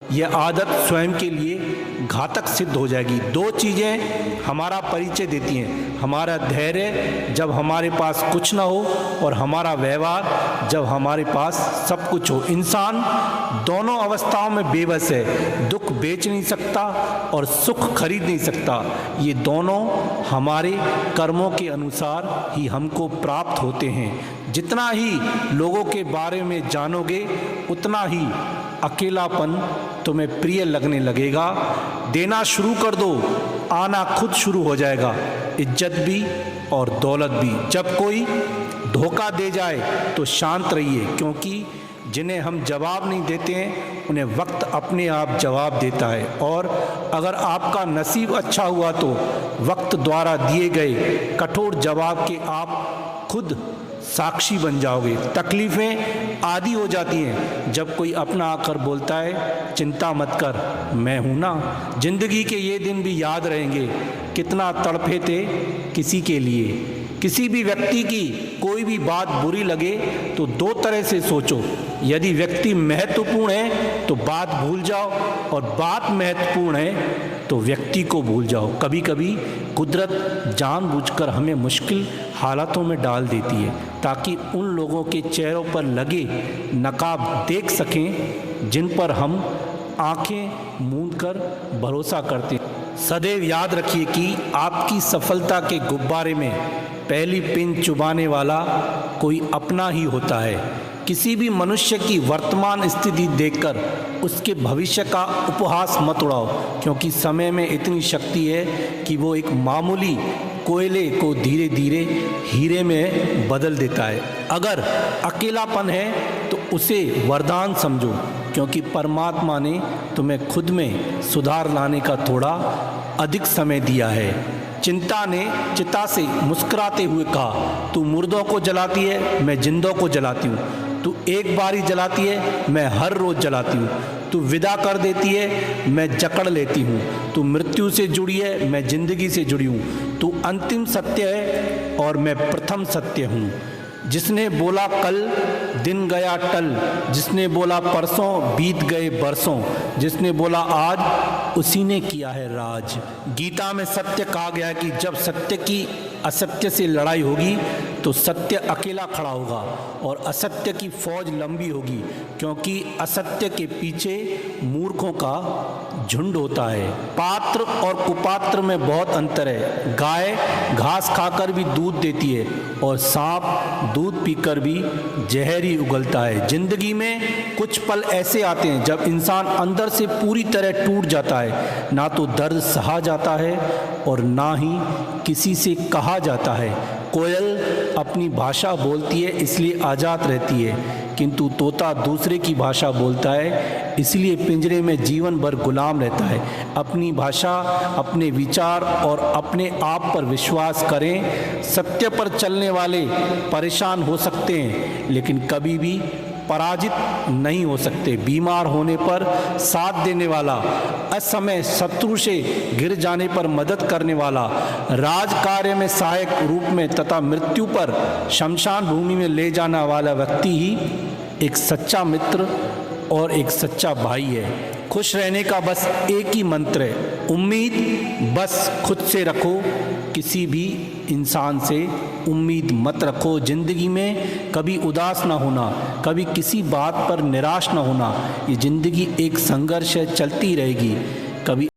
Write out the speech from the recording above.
यह आदत स्वयं के लिए घातक सिद्ध हो जाएगी। दो चीज़ें हमारा परिचय देती हैं, हमारा धैर्य जब हमारे पास कुछ ना हो और हमारा व्यवहार जब हमारे पास सब कुछ हो। इंसान दोनों अवस्थाओं में बेबस है, दुख बेच नहीं सकता और सुख खरीद नहीं सकता। ये दोनों हमारे कर्मों के अनुसार ही हमको प्राप्त होते हैं। जितना ही लोगों के बारे में जानोगे उतना ही अकेलापन तुम्हें प्रिय लगने लगेगा। देना शुरू कर दो, आना खुद शुरू हो जाएगा, इज्जत भी और दौलत भी। जब कोई धोखा दे जाए तो शांत रहिए, क्योंकि जिन्हें हम जवाब नहीं देते हैं उन्हें वक्त अपने आप जवाब देता है। और अगर आपका नसीब अच्छा हुआ तो वक्त द्वारा दिए गए कठोर जवाब के आप खुद साक्षी बन जाओगे। तकलीफ़ें आदी हो जाती हैं जब कोई अपना आकर बोलता है चिंता मत कर, मैं हूँ ना। जिंदगी के ये दिन भी याद रहेंगे कितना तड़पे थे किसी के लिए। किसी भी व्यक्ति की कोई भी बात बुरी लगे तो दो तरह से सोचो। यदि व्यक्ति महत्वपूर्ण है तो बात भूल जाओ, और बात महत्वपूर्ण है तो व्यक्ति को भूल जाओ। कभी कभी कुदरत जानबूझकर हमें मुश्किल हालातों में डाल देती है ताकि उन लोगों के चेहरों पर लगे नकाब देख सकें जिन पर हम आंखें मूंद कर भरोसा करते हैं। सदैव याद रखिए कि आपकी सफलता के गुब्बारे में पहली पिन चुभाने वाला कोई अपना ही होता है। किसी भी मनुष्य की वर्तमान स्थिति देखकर उसके भविष्य का उपहास मत उड़ाओ, क्योंकि समय में इतनी शक्ति है कि वो एक मामूली कोयले को धीरे धीरे हीरे में बदल देता है। अगर अकेलापन है तो उसे वरदान समझो, क्योंकि परमात्मा ने तुम्हें खुद में सुधार लाने का थोड़ा अधिक समय दिया है। चिंता ने चिता से मुस्कुराते हुए कहा, तू मुर्दों को जलाती है, मैं जिंदों को जलाती हूँ। तू एक बारी जलाती है, मैं हर रोज़ जलाती हूँ। तू विदा कर देती है, मैं जकड़ लेती हूँ। तू मृत्यु से जुड़ी है, मैं जिंदगी से जुड़ी हूँ। तू अंतिम सत्य है और मैं प्रथम सत्य हूँ। जिसने बोला कल दिन गया टल, जिसने बोला परसों बीत गए बरसों, जिसने बोला आज उसी ने किया है राज। गीता में सत्य कहा गया है कि जब सत्य की असत्य से लड़ाई होगी तो सत्य अकेला खड़ा होगा और असत्य की फौज लंबी होगी, क्योंकि असत्य के पीछे मूर्खों का झुंड होता है। पात्र और कुपात्र में बहुत अंतर है। गाय घास खाकर भी दूध देती है और सांप दूध पीकर भी जहर ही उगलता है। जिंदगी में कुछ पल ऐसे आते हैं जब इंसान अंदर से पूरी तरह टूट जाता है। ना तो दर्द सहा जाता है और ना ही किसी से कहा जाता है। कोयल अपनी भाषा बोलती है इसलिए आज़ाद रहती है, किंतु तोता दूसरे की भाषा बोलता है इसलिए पिंजरे में जीवन भर गुलाम रहता है। अपनी भाषा, अपने विचार और अपने आप पर विश्वास करें। सत्य पर चलने वाले परेशान हो सकते हैं लेकिन कभी भी पराजित नहीं हो सकते। बीमार होने पर साथ देने वाला, असमय शत्रु से गिर जाने पर मदद करने वाला, राज कार्य में सहायक रूप में तथा मृत्यु पर शमशान भूमि में ले जाने वाला व्यक्ति ही एक सच्चा मित्र और एक सच्चा भाई है। खुश रहने का बस एक ही मंत्र है, उम्मीद बस खुद से रखो, किसी भी इंसान से उम्मीद मत रखो। जिंदगी में कभी उदास ना होना, कभी किसी बात पर निराश ना होना। ये जिंदगी एक संघर्ष है, चलती रहेगी। कभी